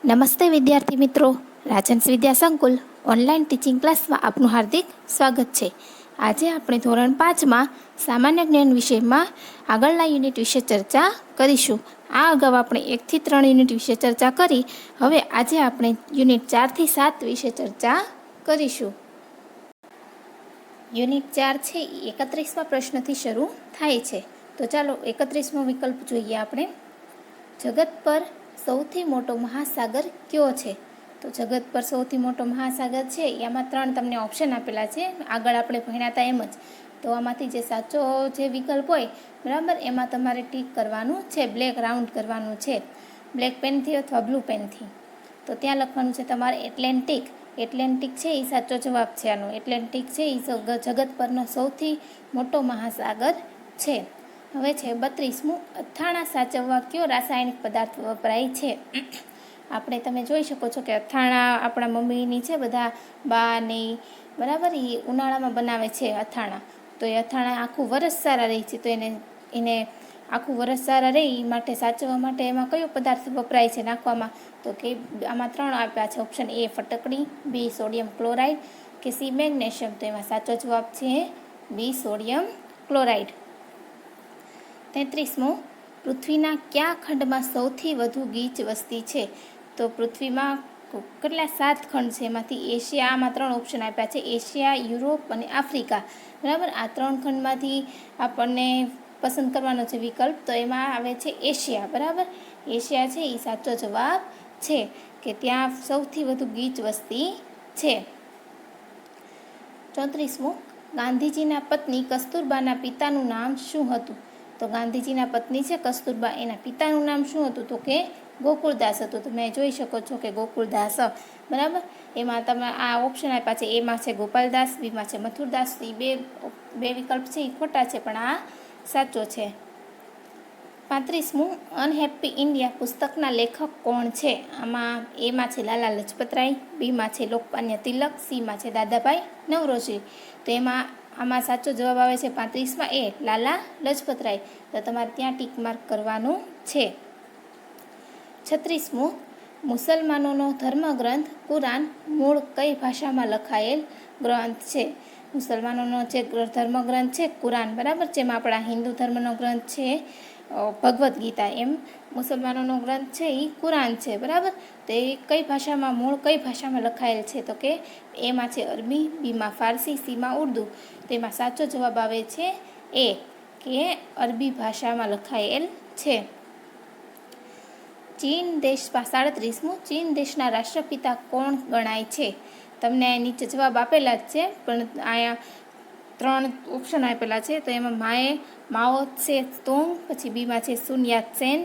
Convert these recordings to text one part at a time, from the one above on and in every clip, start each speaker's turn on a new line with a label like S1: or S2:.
S1: નમસ્તે વિદ્યાર્થી મિત્રો, રાજહંસ વિદ્યા સંકુલ ઓનલાઈન ટીચિંગ ક્લાસમાં આપનું હાર્દિક સ્વાગત છે. આજે આપણે ધોરણ 5માં સામાન્ય જ્ઞાન વિષયમાં આગળના યુનિટ વિશે ચર્ચા કરીશું. આ અગાઉ આપણે 1 થી 3 યુનિટ વિશે ચર્ચા કરી. હવે આજે આપણે યુનિટ 4 થી 7 વિશે ચર્ચા કરીશું. યુનિટ 4 છે એ 31મા પ્રશ્નથી શરૂ થાય છે. તો ચાલો 31મો વિકલ્પ જોઈએ આપણે. જગત પર સૌથી મોટો મહાસાગર કયો છે? તો જગત પર સૌથી મોટો મહાસાગર છે એમાં 3 તમને ઓપ્શન આપેલા છે. આગળ આપણે ભણ્યા હતા એમ જ. તો આમાંથી જે સાચો જે વિકલ્પ હોય બરાબર એમાં તમારે ટીક કરવાનું છે, બ્લેક રાઉન્ડ કરવાનું છે, બ્લેક પેનથી અથવા બ્લુ પેનથી. તો ત્યાં લખવાનું છે તમારે એટલેન્ટિક. એટલેન્ટિક છે એ સાચો જવાબ છે આનો. એટલેન્ટિક છે એ જગત પરનો સૌથી મોટો મહાસાગર છે. હવે છે 32મું. અથાણા સાચવવા કયો રાસાયણિક પદાર્થ વપરાય છે? આપણે તમે જોઈ શકો છો કે અથાણા આપણા મમ્મીની છે, બધા બા ને બરાબર એ ઉનાળામાં બનાવે છે અથાણા. તો એ અથાણા આખું વરસ સારા રહે છે. તો એને આખું વરસ સારા રહે એ માટે સાચવવા માટે એમાં કયો પદાર્થ વપરાય છે નાખવામાં? તો કે આમાં 3 આપ્યા છે. ઓપ્શન એ ફટકડી, બી સોડિયમ ક્લોરાઇડ કે સી મેગ્નેશિયમ. તો એમાં સાચો જવાબ છે બી સોડિયમ ક્લોરાઇડ. 33મું. પૃથ્વીના કયા ખંડમાં સૌથી વધુ ગીચ વસ્તી છે? તો પૃથ્વીમાં કેટલા 7 ખંડ છે. એમાંથી એશિયા, આમાં 3 ઓપ્શન આપ્યા છે, એશિયા, યુરોપ અને આફ્રિકા. બરાબર, આ 3 ખંડમાંથી આપણને પસંદ કરવાનો છે વિકલ્પ. તો એમાં આવે છે એશિયા. બરાબર, એશિયા છે એ સાચો જવાબ છે કે ત્યાં સૌથી વધુ ગીચ વસ્તી છે. 34મું. ગાંધીજીના પત્ની કસ્તુરબાના પિતાનું નામ શું હતું? તો ગાંધીજીના પત્ની છે કસ્તુરબા, એના પિતાનું નામ શું હતું? તો કે ગોકુળદાસ હતું. તમે જોઈ શકો છો કે ગોકુળદાસ. બરાબર, એમાં તમે આ ઓપ્શન આપ્યા છે. એમાં છે ગોપાલદાસ, બીમાં છે મથુરદાસ. એ બે વિકલ્પ છે એ ખોટા છે, પણ આ સાચો છે. 35મું. અનહેપી ઇન્ડિયા પુસ્તકના લેખક કોણ છે? આમાં એમાં છે લાલા લજપતરાય, બીમાં છે લોકમાન્ય તિલક, સીમાં છે દાદાભાઈ નવરોજી. તો આમાં સાચો જવાબ આવે છે 35માં એ લાલા લજપતરાય. તો તમારે ત્યાં ટીક માર્ક કરવાનું છે. 36મું. મુસલમાનોનો ધર્મગ્રંથ કુરાન મૂળ કઈ ભાષામાં લખાયેલ ગ્રંથ છે? મુસલમાનોનો જે ધર્મગ્રંથ છે કુરાન, બરાબર, જેમાં આપણા હિન્દુ ધર્મનો ગ્રંથ છે ભગવદ્ ગીતા, એમ મુસલમાનોનો ગ્રંથ છે એ કુરાન છે. બરાબર, તો એ કઈ ભાષામાં, મૂળ કઈ ભાષામાં લખાયેલ છે? તો કે એમાં છે અરબી, બીમાં ફારસી, સીમાં ઉર્દુ. તો એમાં સાચો જવાબ આવે છે એ કે અરબી ભાષામાં લખાયેલ છે. ચીન દેશ 37મું. ચીન દેશના રાષ્ટ્રપિતા કોણ ગણાય છે? તમને નીચે જવાબ આપેલા જ છે, પણ અહીંયા 3 ઓપ્શન આપેલા છે. તો એમાં માઓ છે તુંગ, પછી બીમાં છે સુન યાત સેન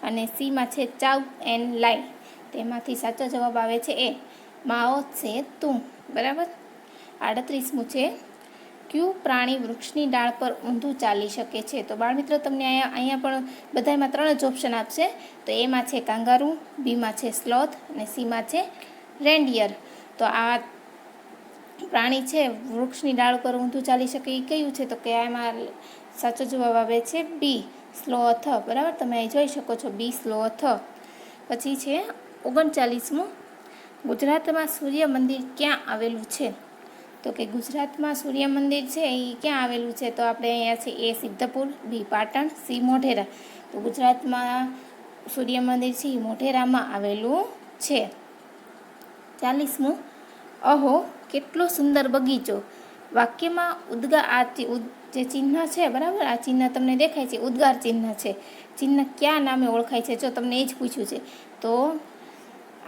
S1: અને સીમાં છે ચાઉ એન લાઈ. તેમાંથી સાચો જવાબ આવે છે એ માઓ છે તુંગ. બરાબર. 38મું છે. કયું પ્રાણી વૃક્ષની ડાળ પર ઊંધું ચાલી શકે છે? તો બાળમિત્રો તમને અહીંયા પણ બધામાં 3 જ ઓપ્શન આપશે. તો એમાં છે કાંગારૂ, બીમાં છે સ્લોથ અને સીમાં છે રેન્ડિયર. તો આ પ્રાણી છે વૃક્ષની ડાળ પર ઊંધું ચાલી શકે એ કયું છે? તો કે એમાં સાચો જવાબ આવે છે બી સ્લોથ. બરાબર, તમે અહીં જોઈ શકો છો બી સ્લોથ. પછી છે 39મું. ગુજરાતમાં સૂર્ય મંદિર ક્યાં આવેલું છે? તો કે ગુજરાતમાં સૂર્ય મંદિર છે એ ક્યાં આવેલું છે? તો આપણે અહીંયા છે એ સિદ્ધપુર, બી પાટણ, સી મોઢેરા. તો ગુજરાતમાં સૂર્ય મંદિર છે એ મોઢેરામાં આવેલું છે. 40મું. અહો કેટલો સુંદર બગીચો. વાક્યમાં ઉદ્ગાર, આ જે ચિહ્ન છે, બરાબર, આ ચિહ્ન તમને દેખાય છે, ઉદ્ગાર ચિહ્ન છે. ચિહ્ન કયા નામે ઓળખાય છે? જો તમને એ જ પૂછ્યું છે. તો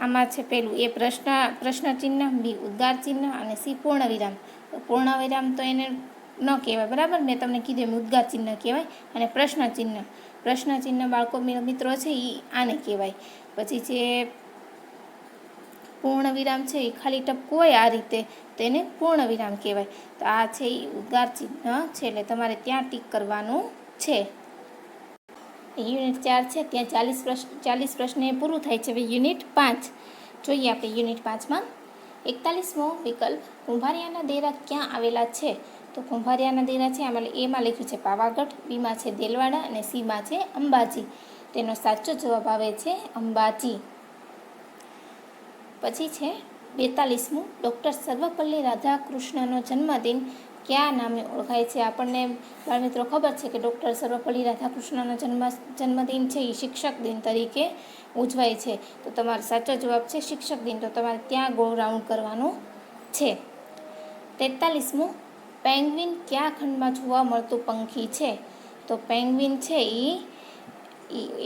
S1: આમાં છે પેલું એ પ્રશ્ન ચિહ્ન, બી ઉદ્ગાર ચિહ્ન અને સી પૂર્ણ વિરામ. તો પૂર્ણ વિરામ તો એને ન કહેવાય, બરાબર, મેં તમને કીધું એમ ઉદ્ગાર ચિહ્ન કહેવાય. અને પ્રશ્ન ચિહ્ન બાળકો મિત્રો છે એ આને કહેવાય. પછી જે પૂર્ણ વિરામ છે એ ખાલી ટપકું હોય આ રીતે, તેને પૂર્ણ વિરામ કહેવાય. તો આ છે એ ઉદ્ગાર ચિહ્ન છે, એટલે તમારે ત્યાં ટીક કરવાનું છે. યુનિટ 4 છે ત્યાં 40 પ્રશ્ન એ પૂરું થાય છે. હવે યુનિટ 5 જોઈએ આપણે. યુનિટ 5માં 41મો વિકલ્પ. કુંભારિયાના દેરા ક્યાં આવેલા છે? તો કુંભારિયાના દેરા છે એમાં લખ્યું છે પાવાગઢ, બીમાં છે દેલવાડા અને સીમાં છે અંબાજી. તેનો સાચો જવાબ આવે છે અંબાજી. પછી છે 42મું, ડૉક્ટર સર્વપલ્લી રાધાકૃષ્ણનો જન્મદિન કયા નામે ઓળખાય છે? આપણને બાળમિત્રો ખબર છે કે ડૉક્ટર સર્વપલ્લી રાધાકૃષ્ણનો જન્મદિન છે એ શિક્ષક દિન તરીકે ઉજવાય છે. તો તમારો સાચો જવાબ છે શિક્ષક દિન. તો તમારે ત્યાં ગોળ રાઉન્ડ કરવાનું છે. 43મું, પેંગ્વિન કયા ખંડમાં જોવા મળતું પંખી છે? તો પેંગ્વિન છે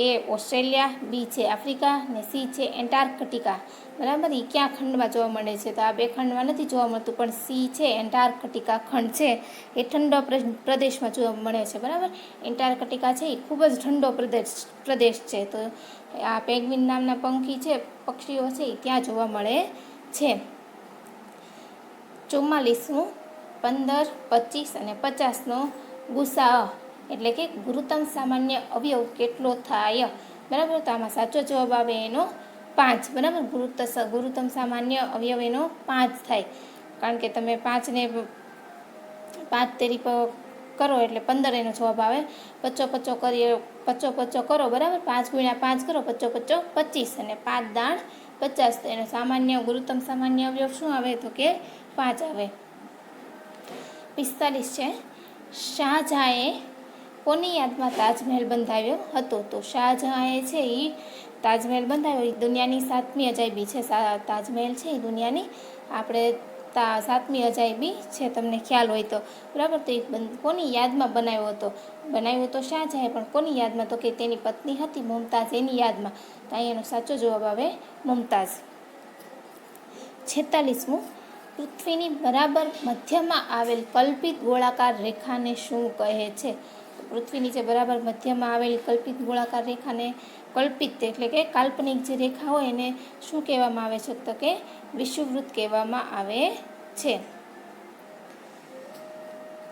S1: એ ઓસ્ટ્રેલિયા, બી છે આફ્રિકા ને સી છે એન્ટાર્કટિકા. બરાબર, એ ક્યાં ખંડમાં જોવા મળે છે? તો આ બે ખંડમાં નથી જોવા મળતું, પણ સી છે એન્ટાર્કટિકા ખંડ છે એ ઠંડો પ્રદેશમાં જોવા મળે છે. બરાબર, એન્ટાર્કટિકા છે એ ખૂબ જ ઠંડો પ્રદેશ છે. તો આ પેંગ્વિન નામના પક્ષીઓ છે એ ત્યાં જોવા મળે છે. 44મું, 15, 25 અને 50નો ગુસાઅ એટલે કે ગુરુત્તમ સામાન્ય અવયવ કેટલો થાય? બરાબર, તો આમાં સાચો જવાબ આવે એનો 5. બરાબર, ગુરુત્તમ સામાન્ય અવયવ એનો 5 થાય. કારણ કે તમે 5 તેરી કરો એટલે 15 એનો જવાબ આવે. પચો કરો, બરાબર, 5 × 5 કરો, પચો 25 અને 5 દાણ 50. તો એનો ગુરુત્તમ સામાન્ય અવયવ શું આવે? તો કે 5 આવે. 45 છે, શાહજહાંએ કોની યાદમાં તાજમહેલ બંધાવ્યો હતો? તો શાહજહાંએ છે એ તાજમહેલ બંધાવ્યો. એ દુનિયાની 7મી અજાયબી છે. તાજમહેલ છે એ દુનિયાની 7મી અજાયબી છે, તમને ખ્યાલ હોય તો. બરાબર, તો એ કોની યાદમાં બનાવ્યો તો શાહજહાંએ, પણ કોની યાદમાં? તો કે તેની પત્ની હતી મુમતાઝ, એની યાદમાં. તો અહીંયાનો સાચો જવાબ આવે મુમતાઝ. 46મું, પૃથ્વીની બરાબર મધ્યમાં આવેલ કલ્પિત ગોળાકાર રેખાને શું કહે છે? પૃથ્વીની જે બરાબર મધ્યમાં આવેલી કલ્પિત ગોળાકાર રેખાને એટલે કે કાલ્પનિક જે રેખા હોય એને શું કહેવામાં આવે છે? તો કે વિષુવવૃત્ત કહેવામાં આવે છે.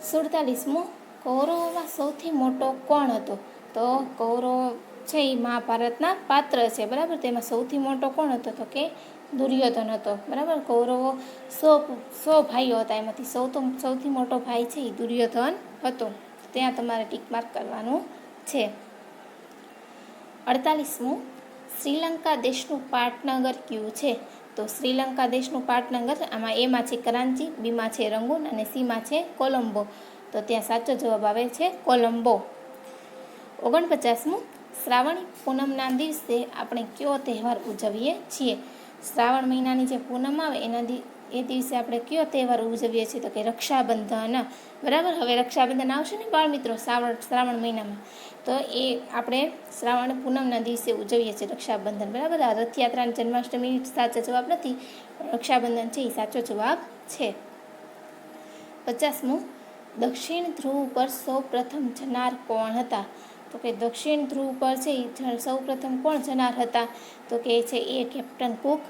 S1: 47મું, કૌરવોમાં સૌથી મોટો કોણ હતો? તો કૌરવ છે એ મહાભારતના પાત્ર છે. બરાબર, તેમાં સૌથી મોટો કોણ હતો? તો કે દુર્યોધન હતો. બરાબર, કૌરવો 100 ભાઈઓ હતા, એમાંથી સૌથી મોટો ભાઈ છે એ દુર્યોધન હતો. ત્યાં તમારે ટીક માર્ક કરવાનું છે. 48મું, શ્રીલંકા દેશનું પાટનગર કયું છે? તો શ્રીલંકા દેશનું પાટનગર, આમાં એમાં છે કરાંચી, બીમાં છે રંગૂન અને સીમાં છે કોલંબો. તો ત્યાં સાચો જવાબ આવે છે કોલંબો. 49મું, શ્રાવણી પૂનમના દિવસે આપણે કયો તહેવાર ઉજવીએ છીએ? શ્રાવણ મહિનાની જે પૂનમ આવે એ દિવસે આપણે કયો તહેવાર ઉજવીએ છીએ? તો કે રક્ષાબંધન. બરાબર, હવે રક્ષાબંધન આવશે ને બાળમિત્રો શ્રાવણ મહિનામાં, તો એ આપણે શ્રાવણ પૂનમના દિવસે ઉજવીએ છીએ રક્ષાબંધન. બરાબર, આ રથયાત્રા અને જન્માષ્ટમી સાચો જવાબ નથી, રક્ષાબંધન છે એ સાચો જવાબ છે. 50મું, દક્ષિણ ધ્રુવ પર સૌ પ્રથમ જનાર કોણ હતા? તો કે દક્ષિણ ધ્રુવ પર છે એ સૌ પ્રથમ કોણ જનાર હતા? તો કે છે એ કેપ્ટન કુક,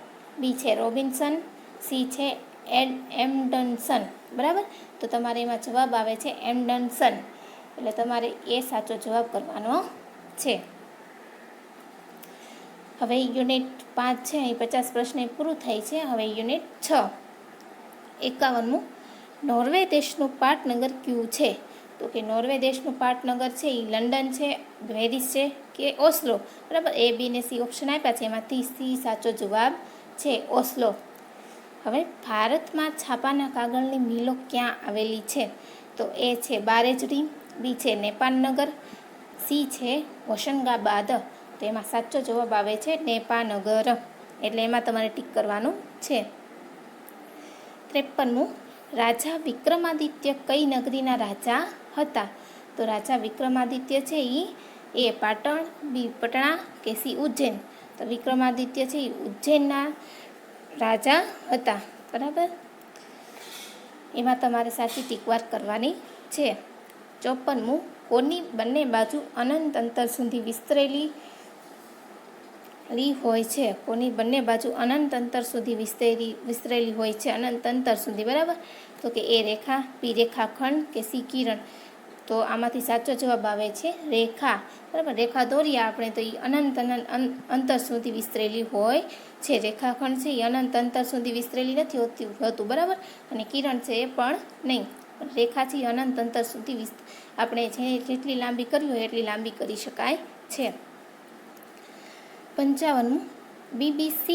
S1: બી છે રોબિન્સન, સી છે એમ્ડનસન. બરાબર, તો તમારે એમાં જવાબ આવે છે એમ્ડનસન. એટલે તમારે એ સાચો જવાબ કરવાનો છે. હવે યુનિટ 5 છે એ 50 પ્રશ્ન પૂરું થાય છે. હવે યુનિટ 6. 51મું, નોર્વે દેશનું પાટનગર કયું છે? તો કે નોર્વે દેશનું પાટનગર છે એ લંડન છે, પેરિસ છે કે ઓસ્લો. બરાબર, એ, બી ને સી ઓપ્શન આપ્યા છે, એમાંથી સી સાચો જવાબ છે ઓસ્લો. હવે ભારતમાં છાપાના કાગળની મિલો ક્યાં આવેલી છે? તો એ છે બારેજડી, બી છે નેપાનગર, સી છે હોશંગાબાદ. તો એમાં સાચો જવાબ આવે છે નેપાનગર. એટલે એમાં તમારે ટીક કરવાનું છે. 53મું, રાજા વિક્રમાદિત્ય કઈ નગરીના રાજા હતા? તો રાજા વિક્રમાદિત્ય છે એ પાટણ, બી પટણા કે સી ઉજ્જૈન. તો વિક્રમાદિત્ય છે એ ઉજ્જૈનના રાજા હતા. બરાબર, એમાં તમારે સાચી ટીકવાર કરવાની છે. 54મું, કોની બંને બાજુ અનંત અંતર સુધી વિસ્તરેલી હોય છે? કોની બંને બાજુ અનંત અંતર સુધી વિસ્તરેલી હોય છે? અનંત અંતર સુધી. બરાબર, તો કે એ રેખા, બી રેખાખંડ કે સી કિરણ. તો આમાંથી સાચો જવાબ આવે છે રેખા. બરાબર, રેખા દોરીએ આપણે તો એ અનંત અંતર સુધી વિસ્તરેલી હોય છે. રેખાખંડ છે એ અનંત અંતર સુધી વિસ્તરેલી નથી હોતું. બરાબર, અને કિરણ છે એ પણ નહીં. રેખા છે એ અનંત અંતર સુધી આપણે જેટલી લાંબી કરવી હોય એટલી લાંબી કરી શકાય છે. 55મું, BBC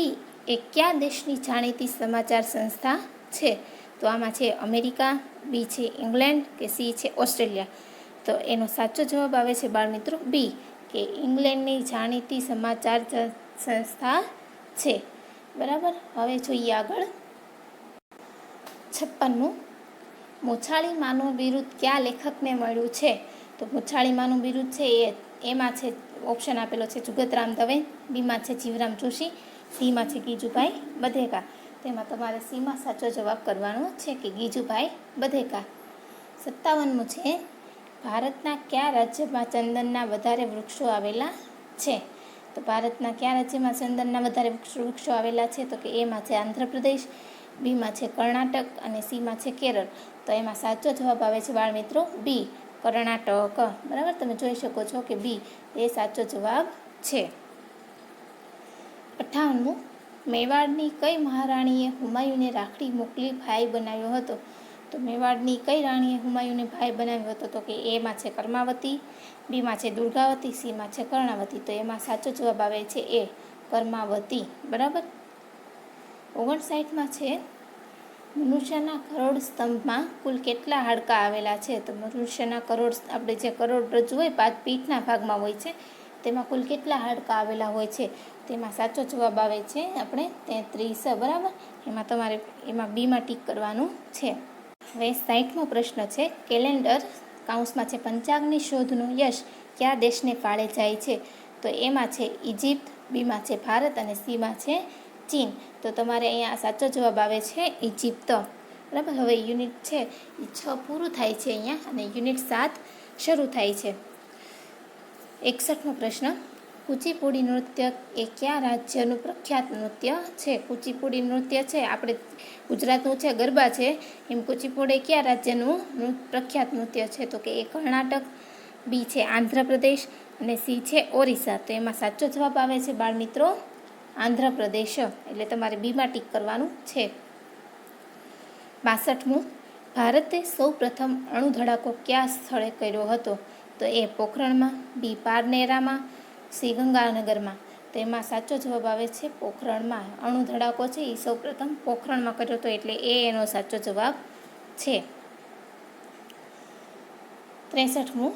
S1: એ કયા દેશની જાણીતી સમાચાર સંસ્થા છે? તો આમાં છે અમેરિકા, બી છે ઇંગ્લેન્ડ કે સી છે ઓસ્ટ્રેલિયા. તો એનો સાચો જવાબ આવે છે બાળમિત્રો બી, કે ઇંગ્લેન્ડની જાણીતી સમાચાર સંસ્થા છે. બરાબર. હવે જોઈએ આગળ 56. મૂછાળી માનું બિરુદ કયા લેખકને મળ્યું છે? તો મૂછાળી માનું બિરુદ છે એમાં છે ઓપ્શન આપેલો છે જુગતરામ દવે, બીમાં છે જીવરામ જોશી, સીમાં છે ગીજુભાઈ બધેકા. તેમાં તમારે સીમાં સાચો જવાબ કરવાનો છે કે ગીજુભાઈ બધેકા. 57 છે ભારતના કયા રાજ્યમાં ચંદનના વધારે વૃક્ષો આવેલા છે? તો ભારતના કયા રાજ્યમાં ચંદનના વધારે વૃક્ષો આવેલા છે? તો કે એમાં છે આંધ્રપ્રદેશ, બીમાં છે કર્ણાટક અને સીમાં છે કેરળ. તો એમાં સાચો જવાબ આવે છે બાળમિત્રો બી, કર્ણાટક. બરાબર. તમે જોઈ શકો છો કે બી એ સાચો જવાબ છે. 58. મેવાડની કઈ મહારાણીએ હુમાયુને રાખડી મોકલી ભાઈ બનાવ્યો હતો? તો મેવાડની કઈ રાણીએ હુમાયુને ભાઈ બનાવ્યો હતો? તો કે એમાં છે કર્માવતી, બીમાં છે દુર્ગાવતી, સીમાં છે કર્ણાવતી. તો એમાં સાચો જવાબ આવે છે એ, કર્માવતી. બરાબર. 59 છે મનુષ્યના કરોડ સ્તંભમાં કુલ કેટલા હાડકાં આવેલા છે? તો મનુષ્યના કરોડ, આપણે જે કરોડરજ્જુ હોય પીઠના ભાગમાં હોય છે, તેમાં કુલ કેટલા હાડકાં આવેલા હોય છે? તેમાં સાચો જવાબ આવે છે આપણે 33. બરાબર. એમાં બીમાં ટીક કરવાનું છે. હવે 60મો પ્રશ્ન છે કેલેન્ડર કાઉન્સમાં છે પંચાંગની શોધનું યશ કયા દેશને ફાળે જાય છે? તો એમાં છે ઇજિપ્ત, બીમાં છે ભારત અને સીમાં છે ચીન. તો તમારે અહીંયા સાચો જવાબ આવે છે ઇજિપ્ત. બરાબર. હવે યુનિટ છે એ 6 પૂરું થાય છે અહીંયા અને યુનિટ 7 શરૂ થાય છે. 61મો પ્રશ્ન કુચીપુડી નૃત્ય એ કયા રાજ્યનું પ્રખ્યાત નૃત્ય છે? કુચીપુડી નૃત્ય છે આપણે ગુજરાતનું છે, ગરબા છે, એમ કુચીપુડી કયા રાજ્યનું પ્રખ્યાત નૃત્ય છે? તો કે એ કર્ણાટક, બી છે આંધ્રપ્રદેશ અને સી છે ઓરિસ્સા. તો એમાં સાચો જવાબ આવે છે બાળમિત્રો આંધ્રપ્રદેશ. એટલે તમારે બીમાં ટીક કરવાનું છે. 62મું ભારતે સૌ પ્રથમ અણુ ધડાકો કયા સ્થળે કર્યો હતો? તો એ પોખરણમાં, બી પારનેરામાં, સી ગંગાનગરમાં. તો એમાં સાચો જવાબ આવે છે પોખરણમાં. અણુ ધડાકો છે એ સૌ પ્રથમ પોખરણમાં કર્યો હતો એટલે એનો સાચો જવાબ છે. 63મું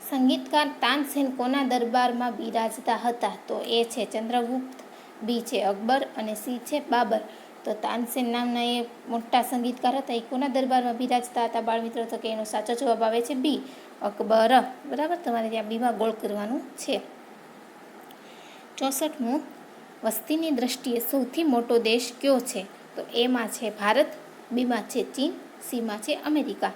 S1: સંગીતકાર તાનસેન કોના દરબારમાં બિરાજતા હતા? તો એ છે ચંદ્રગુપ્ત, બી છે અકબર અને સી છે બાબર. તો તાનસેન નામના એ મોટા સંગીતકાર હતા, એ કોના દરબારમાં બિરાજતા હતા બાળમિત્રો? તો કે એનો સાચો જવાબ આવે છે બી, અકબર. બરાબર. તમારે ત્યાં બીમાં ગોળ કરવાનું છે. 64મું વસ્તીની દ્રષ્ટિએ સૌથી મોટો દેશ કયો છે? તો એમાં છે ભારત, બીમાં છે ચીન, સીમાં છે અમેરિકા.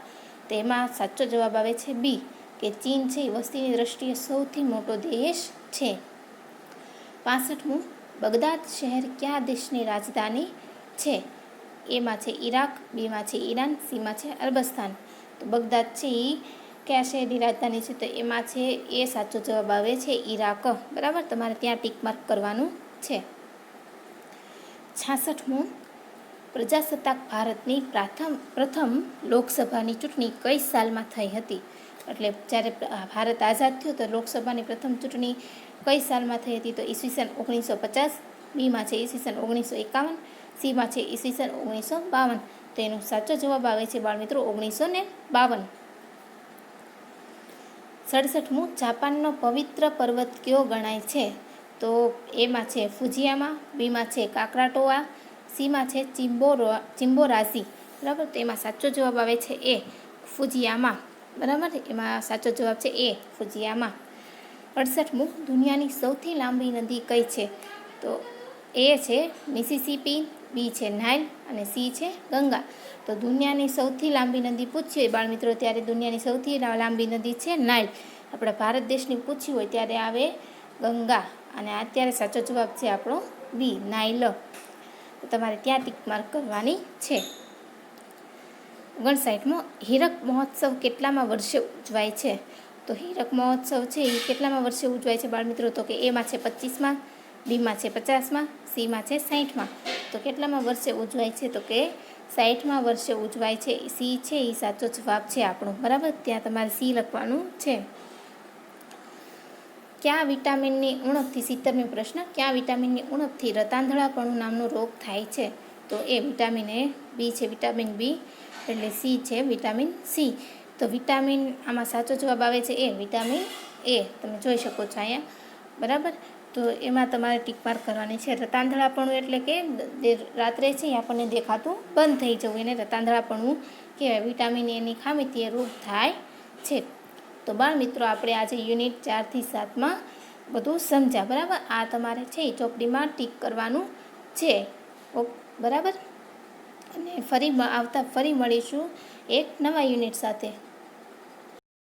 S1: તો એમાં સાચો જવાબ આવે છે બી, કે ચીન છે એ વસ્તીની દ્રષ્ટિએ સૌથી મોટો દેશ છે. 65મું બગદાદ શહેર કયા દેશની રાજધાની છે? એમાં છે ઈરાક, બીમાં છે ઈરાન, સીમાં છે અરબસ્તાન. તો બગદાદ છે એ કયા શહેરની રાજધાની છે? તો એમાં છે એ સાચો જવાબ આવે છે ઈરાક. બરાબર. તમારે ત્યાં ટીક માર્ક કરવાનું છે. 66મું પ્રજાસત્તાક ભારતની પ્રથમ લોકસભાની ચૂંટણી કઈ સાલમાં થઈ હતી? એટલે જ્યારે ભારત આઝાદ થયું તો લોકસભાની પ્રથમ ચૂંટણી કઈ સાલમાં થઈ હતી? તો ઈસવીસન 1950, બીમાં છે ઈસવીસન 1951, સીમાં છે ઈસવીસન 1952. તો એનો સાચો જવાબ આવે છે બાળમિત્રો 1952. 67મું જાપાનનો પવિત્ર પર્વત કયો ગણાય છે? તો એમાં છે ફુજિયામા, બીમાં છે કાકરાટોઆ, સીમાં છે ચિમ્બોરાઝી. બરાબર. તો એમાં સાચો જવાબ આવે છે એ, ફુજિયામા. બરાબર. એમાં સાચો જવાબ છે એ, ફુજિયામા. 68મું દુનિયાની સૌથી લાંબી નદી કઈ છે? તો એ છે મિસિસિપી, બી છે નાઇલ અને સી છે ગંગા. તો દુનિયાની સૌથી લાંબી નદી પૂછી હોય બાળમિત્રો ત્યારે દુનિયાની સૌથી લાંબી નદી છે નાઇલ. આપણા ભારત દેશની પૂછી હોય ત્યારે આવે ગંગા. અને અત્યારે સાચો જવાબ છે આપણો બી, નાઇલ. તો તમારે ત્યાં ટીક માર્ક કરવાની છે. 59મો હીરક મહોત્સવ કેટલામાં વર્ષે ઉજવાય છે? તો હીરક મહોત્સવ છે એ કેટલામાં વર્ષે ઉજવાય છે બાળમિત્રો? તો કે એમાં છે 25માં, બીમાં છે 50માં, સીમાં છે 60માં. તો કેટલામાં વર્ષે ઉજવાય છે? તો કે 60માં વર્ષે ઉજવાય છે. સી છે એ સાચો જવાબ છે આપણો. બરાબર. ત્યાં તમારે સી લખવાનું છે. કયા વિટામિનની ઉણપથી 70મી પ્રશ્ન, કયા વિટામિનની ઉણપથી રતાંધળાપણું નામનો રોગ થાય છે? તો એ વિટામિન એ. બી છે વિટામિન બી, એટલે સી છે વિટામિન સી. તો વિટામિન આમાં સાચો જવાબ આવે છે એ વિટામિન એ. તમે જોઈ શકો છો અહીંયા, બરાબર. તો એમાં તમારે ટીક માર્ક કરવાની છે. રતાંધળાપણું એટલે કે રાત્રે છે આપણને દેખાતું બંધ થઈ જવું, એને રતાંધળાપણું કહેવાય. વિટામિન એની ખામીથી એ રોગ થાય છે. તો બાળ મિત્રો, આપણે આજે યુનિટ 4 થી 7માં બધું સમજ્યા, બરાબર. આ તમારે છે એ ચોપડીમાં ટીક કરવાનું છે, બરાબર. અને ફરી મળીશું એક નવા યુનિટ સાથે.